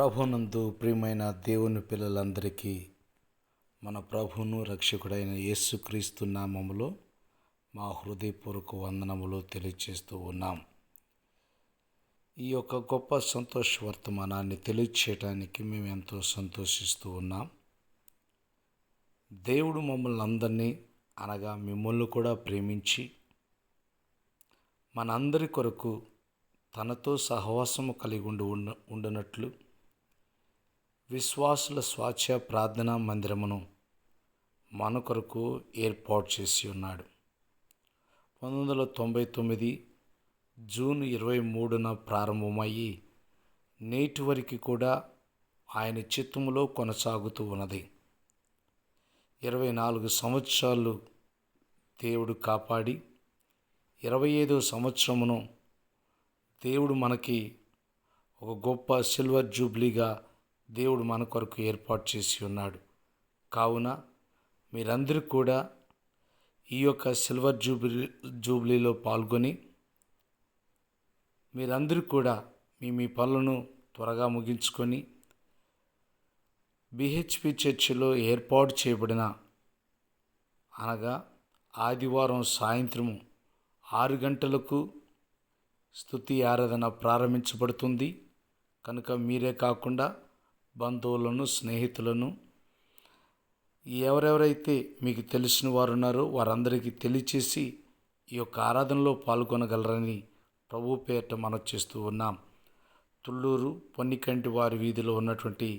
ప్రభునందు ప్రియమైన దేవుని పిల్లలందరికీ మన ప్రభువును రక్షకుడైన యేసుక్రీస్తు నామములో మా హృదయపూర్వక వందనములు తెలియజేస్తూ ఉన్నాం. ఈ యొక్క గొప్ప సంతోష వర్తమానాన్ని తెలియచేయడానికి మేము ఎంతో సంతోషిస్తూ ఉన్నాం. దేవుడు మమ్మల్ని అందరినీ అనగా మిమ్మల్ని కూడా ప్రేమించి మనందరి కొరకు తనతో సహవాసము కలిగి ఉండునట్లు విశ్వాసుల స్వాచ్ఛ ప్రార్థనా మందిరమును మన కొరకు ఏర్పాటు చేసి ఉన్నాడు. 1999 జూన్ 23న ప్రారంభమయ్యి నేటి వరకు కూడా ఆయన చిత్తములో కొనసాగుతూ ఉన్నది. 24 సంవత్సరాలు దేవుడు కాపాడి 25వ సంవత్సరమును దేవుడు మనకి ఒక గొప్ప సిల్వర్ జూబ్లీగా దేవుడు మన కొరకు ఏర్పాటు చేసి ఉన్నాడు. కావున మీరందరూ కూడా ఈ యొక్క సిల్వర్ జూబ్లీలో పాల్గొని మీరందరూ కూడా మీ పనులను త్వరగా ముగించుకొని బిహెచ్పి చర్చిలో ఏర్పాటు చేయబడిన అనగా ఆదివారం సాయంత్రం 6 గంటలకు స్తుతి ఆరాధన ప్రారంభించబడుతుంది. కనుక మీరే కాకుండా బంధువులను, స్నేహితులను, ఎవరెవరైతే మీకు తెలిసిన వారు ఉన్నారో వారందరికీ తెలియచేసి ఈ యొక్క ఆరాధనలో పాల్గొనగలరని ప్రభు పేరిట మనవి చేస్తూ ఉన్నాం. తుళ్ళూరు పొన్నికంటి వారి వీధిలో ఉన్నటువంటి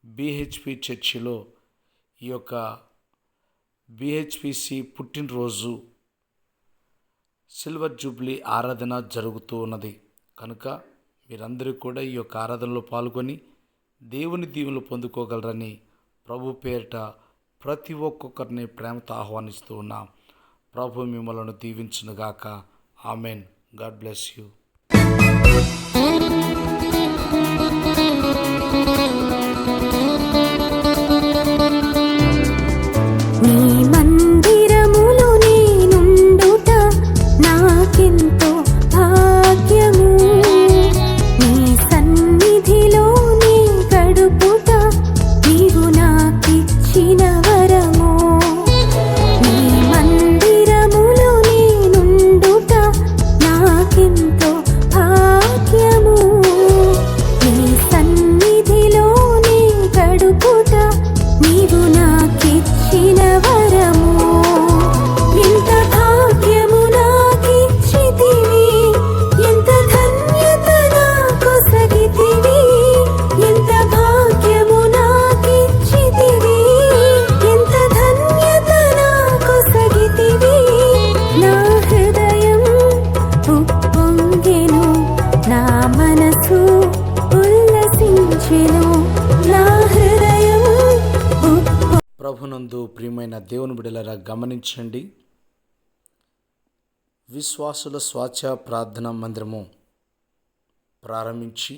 బిహెచ్పి చర్చిలో ఈ యొక్క బిహెచ్పిసి పుట్టినరోజు సిల్వర్ జూబ్లీ ఆరాధన జరుగుతూ ఉన్నది. కనుక మీరందరూ కూడా ఈ యొక్క ఆరాధనలో పాల్గొని దేవుని దీవెనలు పొందుకోగలరని ప్రభు పేరిట ప్రతి ఒక్కొక్కరిని ప్రేమతో ఆహ్వానిస్తూ ఉన్నాం. ప్రభు మిమ్మల్ని దీవించునుగాక. ఆమెన్. God bless you. ప్రభునందు ప్రియమైన దేవుని బిడ్డలారా గమనించండి. విశ్వాసుల స్వాచ్ఛ ప్రార్థనా మందిరము ప్రారంభించి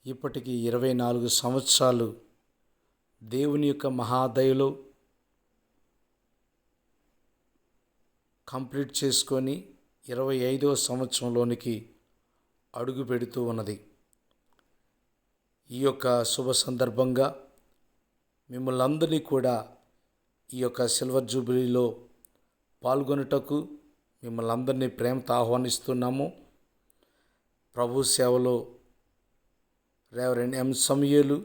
ఇప్పటికి 24 సంవత్సరాలు దేవుని యొక్క మహాదయలో కంప్లీట్ చేసుకొని 25వ సంవత్సరంలోనికి అడుగు పెడుతూ ఉన్నది. ఈ యొక్క శుభ సందర్భంగా మిమ్మల్ని అందరినీ కూడా ఈ యొక్క సిల్వర్ జూబ్లీలో పాల్గొనుటకు మిమ్మల్ని అందరినీ ప్రేమతో ఆహ్వానిస్తున్నాము. ప్రభు సేవలో రెవరెండ్ ఎం సమూయేలు,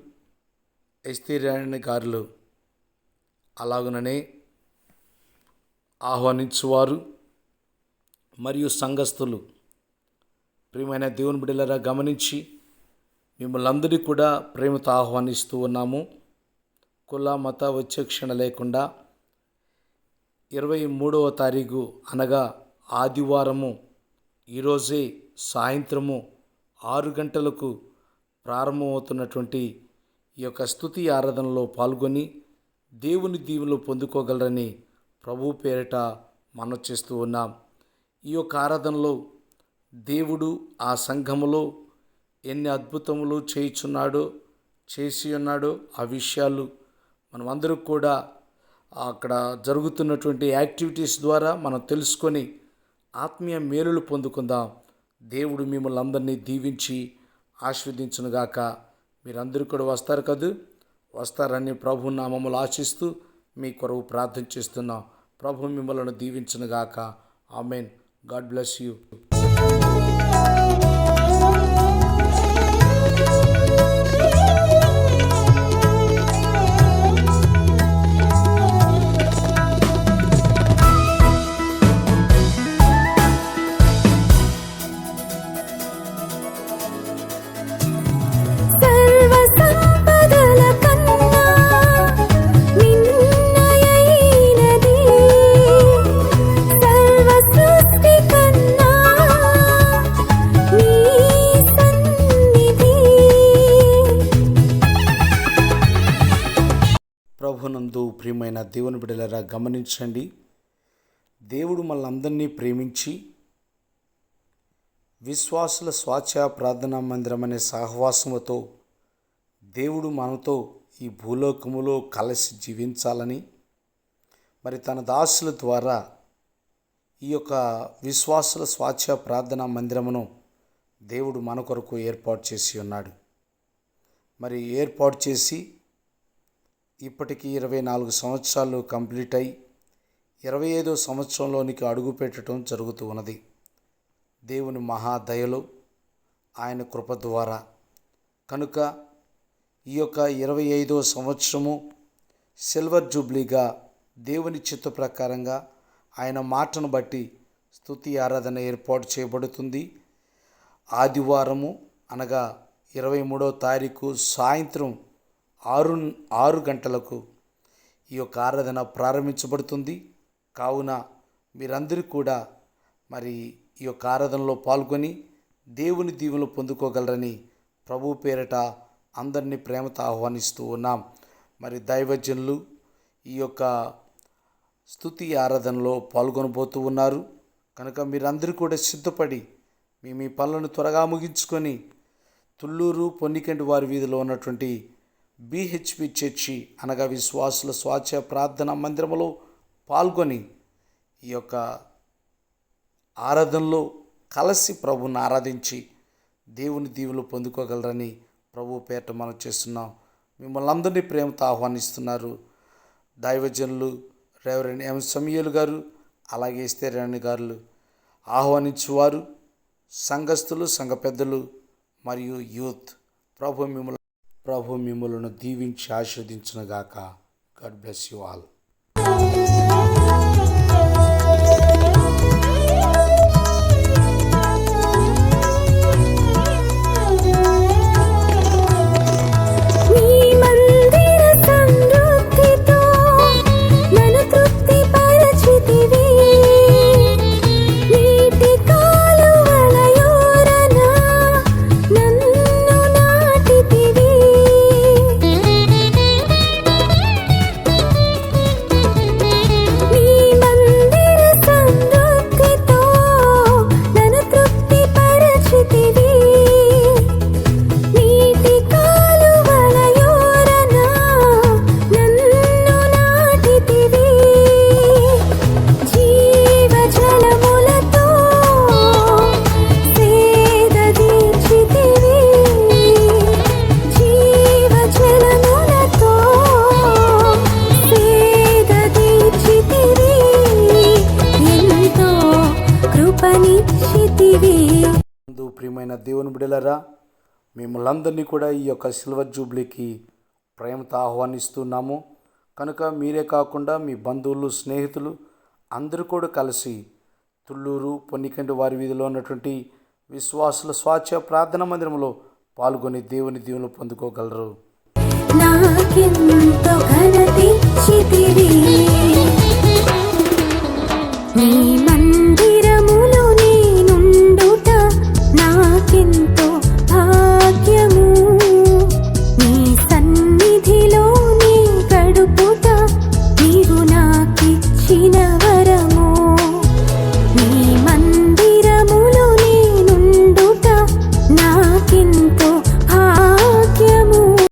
ఎస్తేరాణి గారులు అలాగుననే ఆహ్వానించువారు మరియు సంఘస్థులు ప్రియమైన దేవుని బిడ్డలారా గమనించి మిమ్మల్ని అందరినీ కూడా ప్రేమతో ఆహ్వానిస్తూ ఉన్నాము. కుల మత విచక్షణ లేకుండా 23వ తారీఖు అనగా ఆదివారము ఈరోజే సాయంత్రము 6 గంటలకు ప్రారంభమవుతున్నటువంటి ఈ యొక్క స్తుతి ఆరాధనలో పాల్గొని దేవుని దీవెనలు పొందుకోగలరని ప్రభు పేరిట మనవి చేస్తూ ఉన్నాం. ఈ యొక్క ఆరాధనలో దేవుడు ఆ సంఘములో ఎన్ని అద్భుతములు చేసి ఉన్నాడో ఆ విషయాలు మనమందరూ కూడా అక్కడ జరుగుతున్నటువంటి యాక్టివిటీస్ ద్వారా మనం తెలుసుకొని ఆత్మీయ మేలులు పొందుకుందాం. దేవుడు మిమ్మల్ని అందరినీ దీవించి ఆశీర్వదించునుగాక. మీరందరూ కూడా వస్తారు కదూ. వస్తారని ప్రభు నామములు ఆశిస్తూ మీ కొరకు ప్రార్థన చేస్తున్నాం. ప్రభు మిమ్మల్ని దీవించునుగాక. ఆమెన్. God bless you. ప్రభునందు ప్రియమైన దేవుని బిడ్డలారా, గమనించండి. దేవుడు మనల్ని ప్రేమించి విశ్వాసుల స్వాచ్ఛ ప్రార్థనా మందిరం అనే సహవాసముతో దేవుడు మనతో ఈ భూలోకములో కలిసి జీవించాలని మరి తన దాసుల ద్వారా ఈ యొక్క విశ్వాసుల స్వాచ్ఛ ప్రార్థనా మందిరమును దేవుడు మన కొరకు ఏర్పాటు చేసి ఉన్నాడు. మరి ఏర్పాటు చేసి ఇప్పటికీ 24 సంవత్సరాలు కంప్లీట్ అయి 25వ సంవత్సరంలోనికి అడుగు పెట్టడం జరుగుతూ ఉన్నది. దేవుని మహాదయలో ఆయన కృప ద్వారా కనుక ఈ యొక్క 25వ సంవత్సరము సిల్వర్ జూబ్లీగా దేవుని చిత్త ప్రకారంగా ఆయన మాటను బట్టి స్తుతి ఆరాధన ఏర్పాటు చేయబడుతుంది. ఆదివారము అనగా 23వ తారీఖు సాయంత్రం 6 గంటలకు ఈ యొక్క ఆరాధన ప్రారంభించబడుతుంది. కావున మీరందరూ కూడా మరి ఈ యొక్క ఆరాధనలో పాల్గొని దేవుని దీవెనలు పొందుకోగలరని ప్రభు పేరట అందరినీ ప్రేమతో ఆహ్వానిస్తూ ఉన్నాం. మరి దైవజనులు ఈ యొక్క స్తుతి ఆరాధనలో పాల్గొనబోతూ ఉన్నారు. కనుక మీరందరూ కూడా సిద్ధపడి మీ పనులను త్వరగా ముగించుకొని తుళ్ళూరు పొన్నికంటి వారి వీధిలో ఉన్నటువంటి BHP చర్చి అనగా విశ్వాసుల స్వాచ్ఛ ప్రార్థనా మందిరములో పాల్గొని ఈ యొక్క ఆరాధనలో కలిసి ప్రభుని ఆరాధించి దేవుని దీవెనలు పొందుకోగలరని ప్రభు పేరట మనం చేస్తున్నాం. మిమ్మల్ని అందరినీ ప్రేమతో ఆహ్వానిస్తున్నారు దైవజనులు రెవరెండ్ ఎం సమూయేలు గారు, అలాగే ఎస్తేరాణి గారు ఆహ్వానించువారు, సంఘస్థులు, సంఘ పెద్దలు మరియు యూత్. ప్రభు మిమ్మలను దీవించి ఆశీర్వదించునుగాక. God bless you all. ప్రియమైన దేవుని బిడ్డలారా, మిమ్మల్ని కూడా ఈ యొక్క సిల్వర్ జూబ్లీకి ప్రేమతో ఆహ్వానిస్తున్నాము. కనుక మీరే కాకుండా మీ బంధువులు, స్నేహితులు అందరూ కూడా కలిసి తుళ్ళూరు పొన్నికంటి వారి వీధిలో ఉన్నటువంటి విశ్వాసుల స్వాచ్ఛ ప్రార్థనా మందిరంలో పాల్గొని దేవుని దీవెనలు పొందుకోగలరు. నీ మందిరములో నేనుండుట నాకెంతో భాగ్యము.